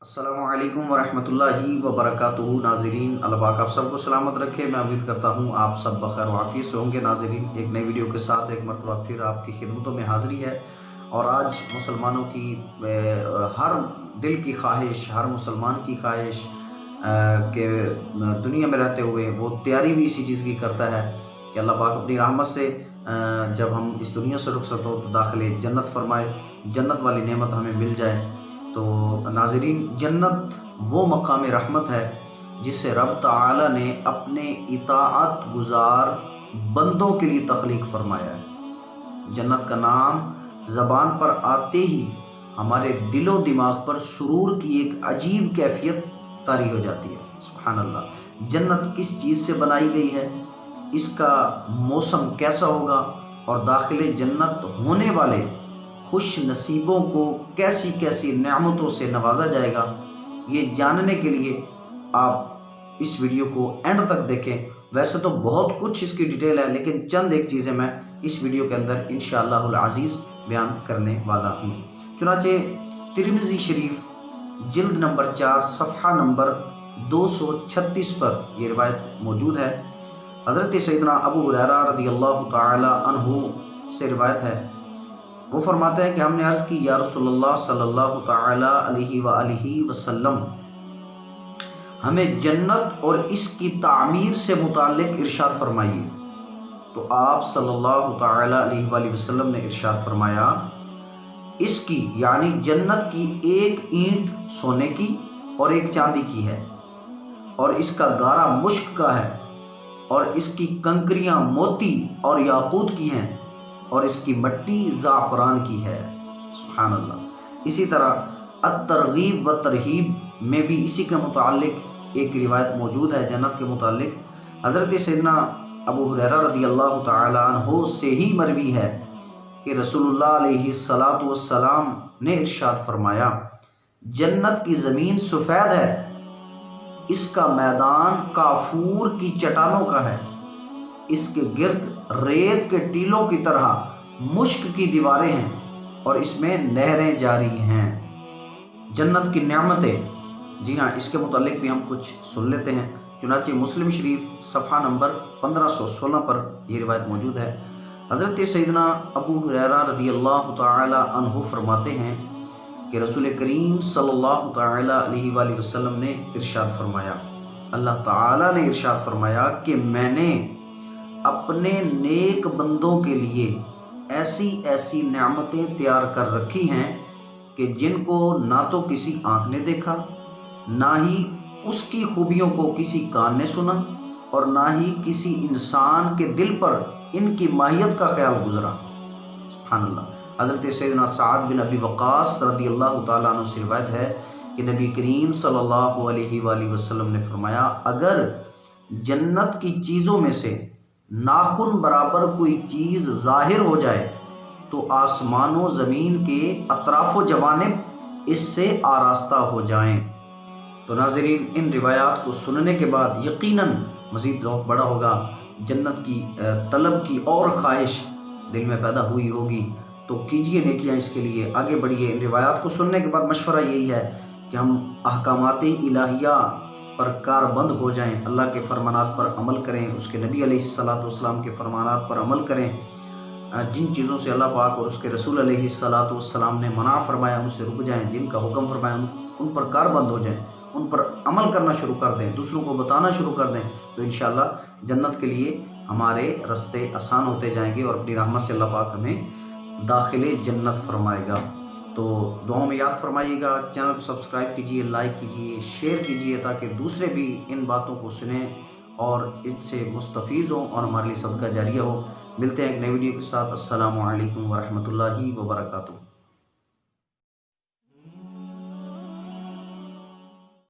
अस्सलामुअलैकुम वरहमतुल्लाहि वबरकातुहू। नाज़रीन, अल्लाह पाक आप सबको सलामत रखे। मैं उम्मीद करता हूँ आप सब बखैर व आफियत से होंगे। नाज़रीन, एक नई वीडियो के साथ एक मरतबा फिर आपकी खिदमतों में हाज़िरी है। और आज मुसलमानों की हर दिल की ख्वाहिश, हर मुसलमान की ख्वाहिश कि दुनिया में रहते हुए वो तैयारी भी इसी चीज़ की करता है कि अल्लाह पाक अपनी रहमत से जब हम इस दुनिया से रुखसत हो तो दाखिले जन्नत फरमाए, जन्नत वाली नेमत हमें मिल जाए। तो नाज़रीन, जन्नत वो मकाम रहमत है जिसे रब ताला ने अपने इताअत गुज़ार बंदों के लिए तख्लीक फरमाया है। जन्नत का नाम ज़बान पर आते ही हमारे दिलो दिमाग पर सुरूर की एक अजीब कैफियत तारी हो जाती है। सुभान अल्लाह, जन्नत किस चीज़ से बनाई गई है, इसका मौसम कैसा होगा और दाखिले जन्नत होने वाले खुश नसीबों को कैसी कैसी नेमतों से नवाजा जाएगा, ये जानने के लिए आप इस वीडियो को एंड तक देखें। वैसे तो बहुत कुछ इसकी डिटेल है, लेकिन चंद एक चीज़ें मैं इस वीडियो के अंदर इंशाअल्लाहुल अज़ीज़ बयान करने वाला हूँ। चुनांचे तिरमिज़ी शरीफ जिल्द नंबर 4 सफ़हा नंबर 236 पर यह रिवायत मौजूद है। हज़रत सैयदना अबू हुरैरा रज़ियल्लाहु ताला अन्हु से रिवायत है। वो फरमाते हैं कि हमने अर्ज़ की, या रसूलुल्लाह सल्लल्लाहु ताला अलैहि व आलिहि वसल्लम, हमें जन्नत और इसकी तामीर से मुताल्लिक़ इरशाद फरमाइए। तो आप सल्लल्लाहु ताला अलैहि व आलिहि वसल्लम ने इरशाद फरमाया, इसकी यानी जन्नत की एक ईंट सोने की और एक चांदी की है, और इसका गारा मुश्क का है, और इसकी कंकरियां मोती और याकूत की हैं, और इसकी मट्टी ज़ाफ़रान की है। सुभान अल्लाह। इसी तरह अत-तरग़ीब व तरहीब में भी इसी के मुताल्लिक़ एक रिवायत मौजूद है जन्नत के मुताल्लिक़। हज़रत सैयदना अबू हुरैरा रज़ियल्लाहु ताला अन्हु से ही मरवी है कि रसूलुल्लाह अलैहिस्सलातु वस्सलाम ने इरशाद फरमाया, जन्नत की ज़मीन सफ़ेद है, इसका मैदान काफूर की चट्टानों का है, इसके गिर्द रेत के टीलों की तरह मुश्क की दीवारें हैं, और इसमें नहरें जारी हैं। जन्नत की नेमतें, जी हाँ, इसके मुतालिक भी हम कुछ सुन लेते हैं। चुनांचे मुस्लिम शरीफ सफ़हा नंबर 1516 पर यह रिवायत मौजूद है। हज़रत सैयदना अबू हुरैरा रज़ियल्लाहु ताला अन्हु फरमाते हैं कि रसूल करीम सल्लल्लाहु ताला अलैहि वसल्लम ने इरशाद फरमाया, अल्लाह ताला ने इरशाद फरमाया कि मैंने अपने नेक बंदों के लिए ऐसी ऐसी नेमतें तैयार कर रखी हैं कि जिनको ना तो किसी आँख ने देखा, ना ही उसकी खूबियों को किसी कान ने सुना, और ना ही किसी इंसान के दिल पर इनकी माहियत का ख्याल गुजरा। सुभान अल्लाह। हज़रत सैयदना साद बिन अबी वक़ास रज़ियल्लाहु ताला अन्हु से रिवायत है कि नबी करीम सल्लल्लाहु अलैहि वसल्लम ने फरमाया, अगर जन्नत की चीज़ों में से नाखून बराबर कोई चीज़ ज़ाहिर हो जाए तो आसमानों ज़मीन के अतराफ़ो जवानिब इससे आरास्ता हो जाएं। तो नाज़रीन, इन रिवायात को सुनने के बाद यकीनन मज़ीद ज़ौक़ बड़ा होगा, जन्नत की तलब की और ख्वाहिश दिल में पैदा हुई होगी। तो कीजिए नेकियां, इसके लिए आगे बढ़िए। इन रिवायात को सुनने के बाद मशवरा यही है कि हम अहकामाते इलाहिया पर कारबंद हो जाएं, अल्लाह के फरमानात पर अमल करें, उसके नबी अलैहिस्सलातु वस्सलाम के फरमानात पर अमल करें। जिन चीज़ों से अल्लाह पाक और उसके रसूल अलैहिस्सलातु वस्सलाम ने मना फरमाया उनसे रुक जाएं, जिनका हुक्म फरमाया उन पर कारबंद हो जाएं, उन पर अमल करना शुरू कर दें, दूसरों को बताना शुरू कर दें। तो इंशाअल्लाह जन्नत के लिए हमारे रास्ते आसान होते जाएंगे और अपनी रहमत से अल्लाह पाक हमें दाखिले जन्नत फरमाएगा। तो दुआओं में याद फरमाइएगा। चैनल को सब्सक्राइब कीजिए, लाइक कीजिए, शेयर कीजिए, ताकि दूसरे भी इन बातों को सुनें और इससे मुस्तफ़ीज़ हों और हमारे लिए सदका जारिया हो। मिलते हैं एक नई वीडियो के साथ। अस्सलामु अलैकुम वरहमतुल्लाहि वबरकातुहू।